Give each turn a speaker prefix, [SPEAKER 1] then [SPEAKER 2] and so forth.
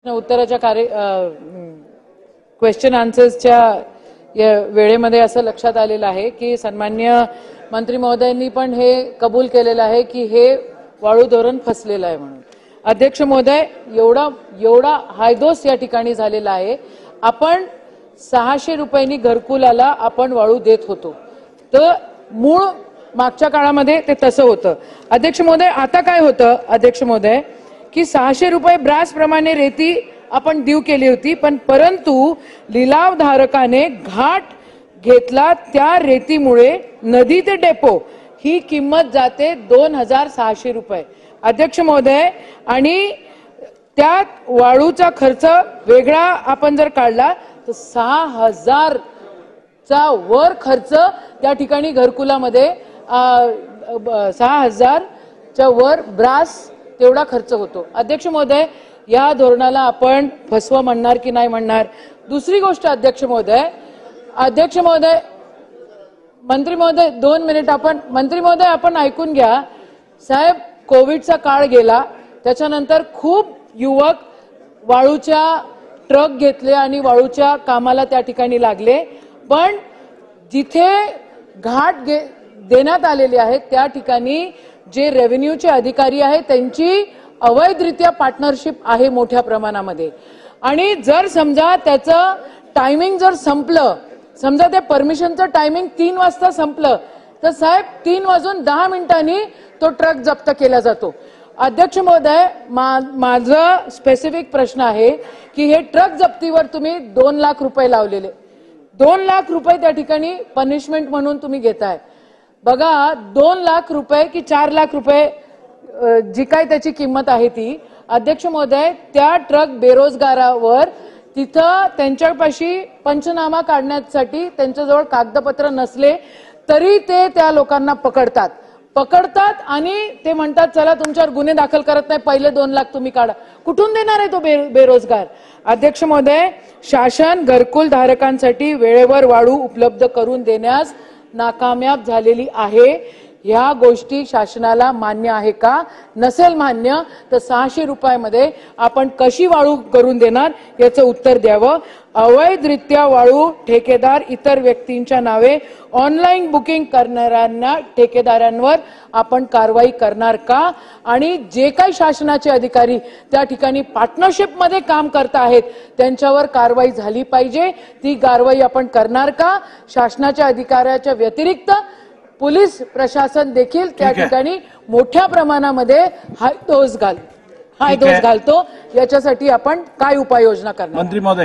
[SPEAKER 1] उत्तराच्या क्वेश्चन आन्सर्सच्या या वेळेमध्ये असं लक्षात आलेलं आहे की सन्मान्य मंत्री महोदयांनी पण हे कबूल केलेलं आहे की हे वाळू धोरण फसलेलं आहे म्हणून. अध्यक्ष महोदय, एवढा हायदोस या ठिकाणी झालेला आहे. आपण 600 रुपयांनी घरकुलाला आपण वाळू देत होतो, तर मूळ मागच्या काळामध्ये ते तसं होतं. अध्यक्ष महोदय, आता काय होतं अध्यक्ष महोदय की 600 रुपये ब्रास प्रमाणे रेती आपण डीव केली होती, पण परंतु लिलावधारकाने घाट घेतला, त्या रेतीमुळे नदी ते डेपो ही किंमत जाते 2600 रुपये. अध्यक्ष महोदय, आणि त्यात वाळूचा खर्च वेगळा आपण जर काढला तर 6000 चा वर खर्च त्या ठिकाणी घरकुलामध्ये 6000 च्या वर ब्रास तेवढा खर्च होतो. अध्यक्ष महोदय, या धोरणाला आपण फसवा म्हणणार की नाही म्हणणार? दुसरी गोष्ट अध्यक्ष महोदय, मंत्री महोदय 2 मिनिट मंत्री महोदय आपण ऐकून घ्या. साहेब, कोविडचा काळ गेला, त्याच्यानंतर खूप युवक वाळूच्या ट्रक घेतले आणि वाळूच्या कामाला त्या ठिकाणी लागले, पण जिथे घाट देण्यात आलेले आहेत त्या ठिकाणी जे रेव्हेन्यूचे अधिकारी आहेत त्यांची अवैधरित्या पार्टनरशिप आहे मोठ्या प्रमाणामध्ये. आणि जर समजा त्याचं टायमिंग जर संपलं, समजा ते परमिशनचं टायमिंग 3 वाजता संपलं, तर साहेब 3:10 तो ट्रक जप्त केला जातो. अध्यक्ष महोदय, माझं स्पेसिफिक प्रश्न आहे की हे ट्रक जप्तीवर तुम्ही 2 लाख रुपये लावलेले, 2 लाख रुपये त्या ठिकाणी पनिशमेंट म्हणून तुम्ही घेताय. बघा, 2 लाख रुपये की 4 लाख रुपये जी काय त्याची किंमत आहे ती, अध्यक्ष महोदय, त्या ट्रक बेरोजगारावर तिथं त्यांच्यापाशी पंचनामा काढण्यासाठी त्यांच्याजवळ कागदपत्र नसले तरी ते त्या लोकांना पकडतात आणि ते म्हणतात चला तुमच्यावर गुन्हे दाखल करत नाही, पहिले 2 लाख तुम्ही काढा. कुठून देणार आहे तो बेरोजगार? अध्यक्ष महोदय, शासन घरकुल धारकांसाठी वेळेवर वाळू उपलब्ध करून देण्यास नाकामयाब झालेली आहे. ह्या गोष्टी शासनाला मान्य आहे का? नसेल मान्य तर 600 रुपयामध्ये आपण कशी वाळू करून देणार याचं उत्तर द्यावं. अवैधरित्या वाळू ठेकेदार इतर व्यक्तींच्या नावे ऑनलाईन बुकिंग करणाऱ्यांना ठेकेदारांवर आपण कारवाई करणार का? आणि जे काही शासनाचे अधिकारी त्या ठिकाणी पार्टनरशिपमध्ये काम करत आहेत त्यांच्यावर कारवाई झाली पाहिजे. ती कारवाई आपण करणार का? शासनाच्या अधिकाऱ्याच्या व्यतिरिक्त पोलीस प्रशासन देखील त्या ठिकाणी मोठ्या प्रमाणामध्ये हायदोस घालतो. याच्यासाठी आपण काय उपाययोजना करणार?
[SPEAKER 2] मंत्री महोदय.